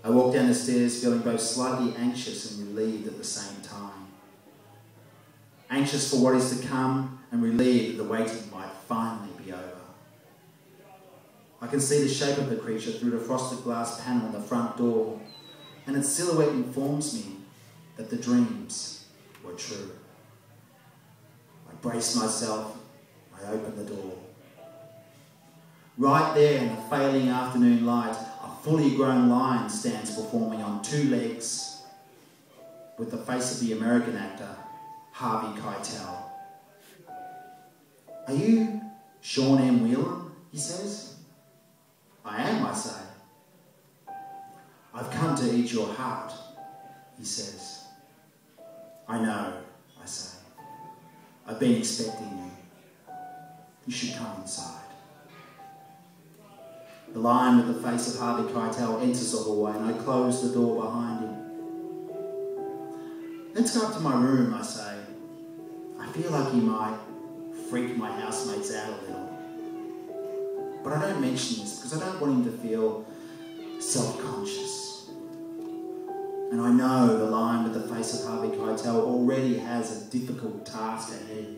I walked down the stairs feeling both slightly anxious and relieved at the same time. Anxious for what is to come and relieved that the waiting might finally be over. I can see the shape of the creature through the frosted glass panel on the front door, and its silhouette informs me that the dreams were true. I brace myself, I open the door. Right there in the failing afternoon light, a fully grown lion stands before me on two legs, with the face of the American actor, Harvey Keitel. "Are you Sean M. Wheelan?" he says. "I am," I say. "I've come to eat your heart," he says. "I know," I say. "I've been expecting you. You should come inside." The lion with the face of Harvey Keitel enters the hallway and I close the door behind him. "Let's go up to my room," I say. "I feel like he might freak my housemates out a little." But I don't mention this because I don't want him to feel self-conscious. And I know the lion with the face of Harvey Keitel already has a difficult task ahead.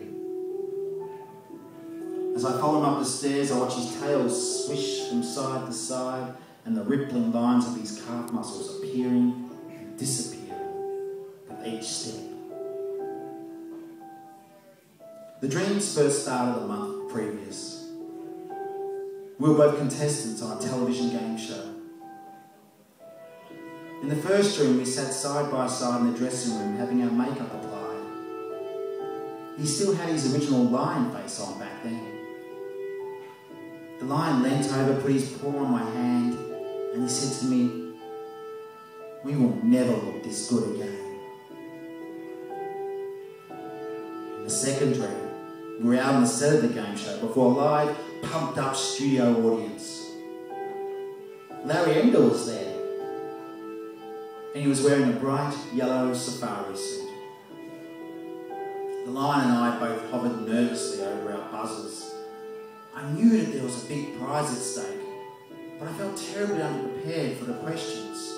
As I follow him up the stairs, I watch his tail swish from side to side and the rippling lines of his calf muscles appearing and disappearing at each step. The dreams first started a month previous. We were both contestants on a television game show. In the first dream, we sat side by side in the dressing room having our makeup applied. He still had his original lion face on back then. The lion leant over, put his paw on my hand, and he said to me, "We will never look this good again." In the second dream, we were out on the set of the game show before a live, pumped-up studio audience. Larry Emder was there, and he was wearing a bright yellow safari suit. The lion and I both hovered nervously over our buzzers. I knew that there was a big prize at stake, but I felt terribly underprepared for the questions.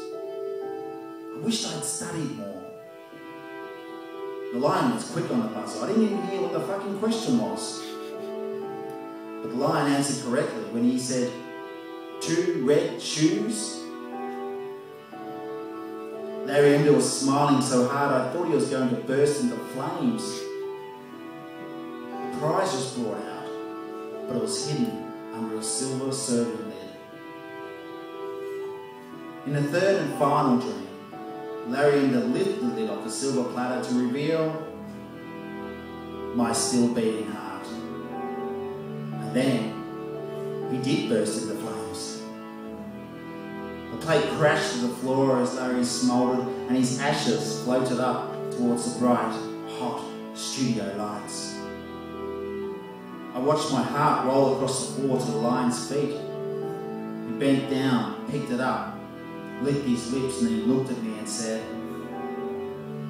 I wished I'd studied more. The lion was quick on the buzzer. I didn't even hear what the fucking question was. But the lion answered correctly when he said, "2 red shoes." Larry Emder was smiling so hard I thought he was going to burst into flames. The prize was brought out, but it was hidden under a silver serving lid. In the third and final dream, Larry Emder lifted the lid off the silver platter to reveal my still beating heart. And then he did burst into flames. The plate crashed to the floor as Larry smouldered and his ashes floated up towards the bright, hot studio lights. I watched my heart roll across the floor to the lion's feet. He bent down, picked it up, licked his lips, and he looked at me and said,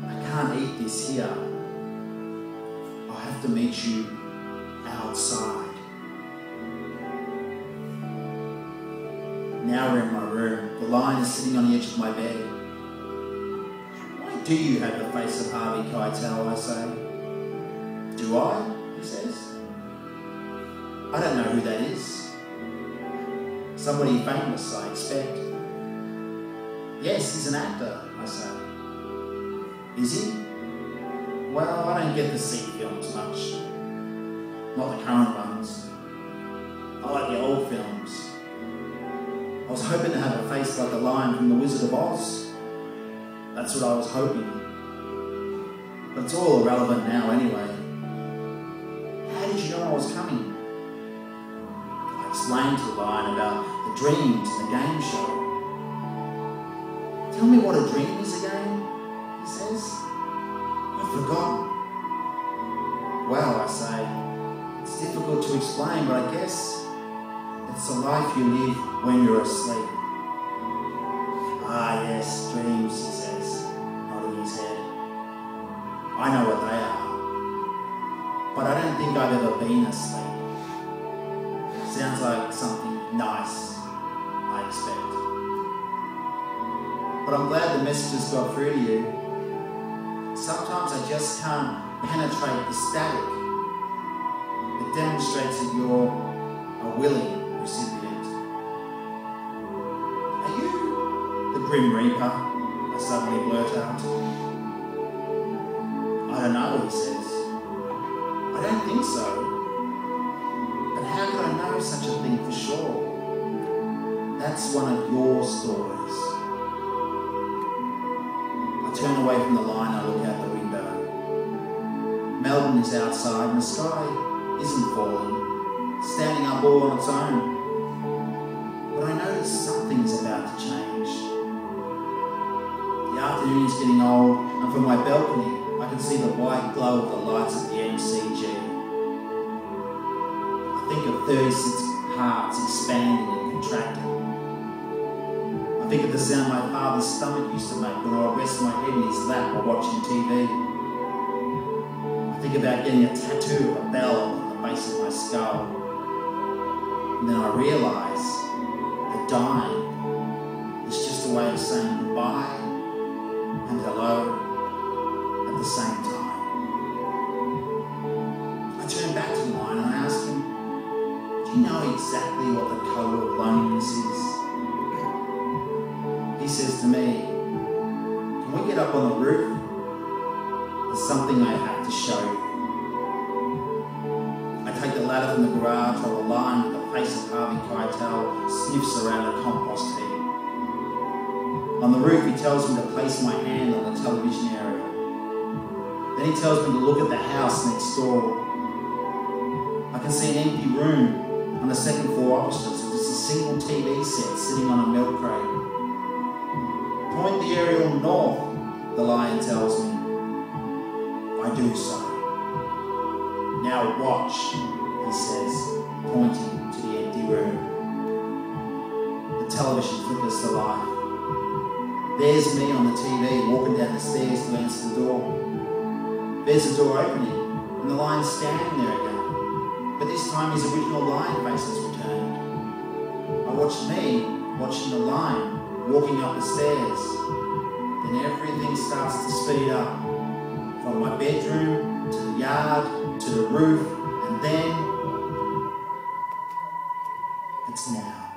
"I can't eat this here. I'll have to meet you outside." Now we're in my room. The lion is sitting on the edge of my bed. "Why do you have the face of Harvey Keitel?" I say. "Do I?" he says. "I don't know who that is." "Somebody famous, I expect." "Yes, he's an actor," I say. "Is he?" "Well, I don't get to see films much. Not the current ones. I like the old films. I was hoping to have a face like the lion from The Wizard of Oz. That's what I was hoping. But it's all irrelevant now anyway. How did you know I was coming?" I explained to the lion about the dreams and the game show. "Tell me what a dream is again," he says. "I've forgotten." "Well," I say, "it's difficult to explain, but I guess it's the life you live when you're asleep." "Ah, yes, dreams," he says, nodding his head. "I know what they are, but I don't think I've ever been asleep. Sounds like something nice, I expect." but I'm glad the message has got through to you. Sometimes I just can't penetrate the static. It demonstrates that you're a willing recipient. Are you the Grim Reaper? I suddenly blurt out. I don't know, he says. I don't think so. But how could I know such a thing for sure? That's one of your stories. I turn away from the line, I look out the window. Melbourne is outside and the sky isn't falling, standing up all on its own. But I notice something's about to change. The afternoon is getting old, and from my balcony I can see the white glow of the lights at the MCG. I think of 36 hearts expanding and contracting. I think of the sound my father's stomach used to make when I would rest my head in his lap while watching TV. I think about getting a tattoo of a bell on the base of my skull. And then I realise that dying is just a way of saying goodbye and hello at the same time. I turn back to the line and I ask him, do you know exactly what the colour of loneliness is? He says to me, can we get up on the roof? There's something I have to show you. I take the ladder from the garage while the line with the face of Harvey Keitel sniffs around a compost heap. On the roof he tells me to place my hand on the television area. Then he tells me to look at the house next door. I can see an empty room on the second floor opposite us with just a single TV set sitting on a milk crate. Point the aerial north, the lion tells me. I do so. Now watch, he says, pointing to the empty room. The television flickers to life. There's me on the TV walking down the stairs to answer the door. There's the door opening and the lion's standing there again. But this time his original lion face has returned. I watch me watching the lion walking up the stairs. Then everything starts to speed up. From my bedroom, to the yard, to the roof, and then it's now.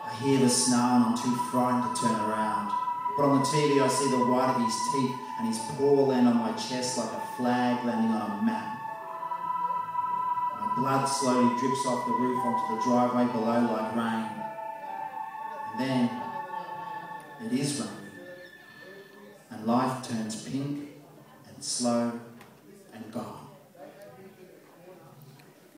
I hear the snarl and I'm too frightened to turn around. But on the TV I see the white of his teeth and his paw land on my chest like a flag landing on a map. My blood slowly drips off the roof onto the driveway below like rain. And then it is raining. And life turns pink and slow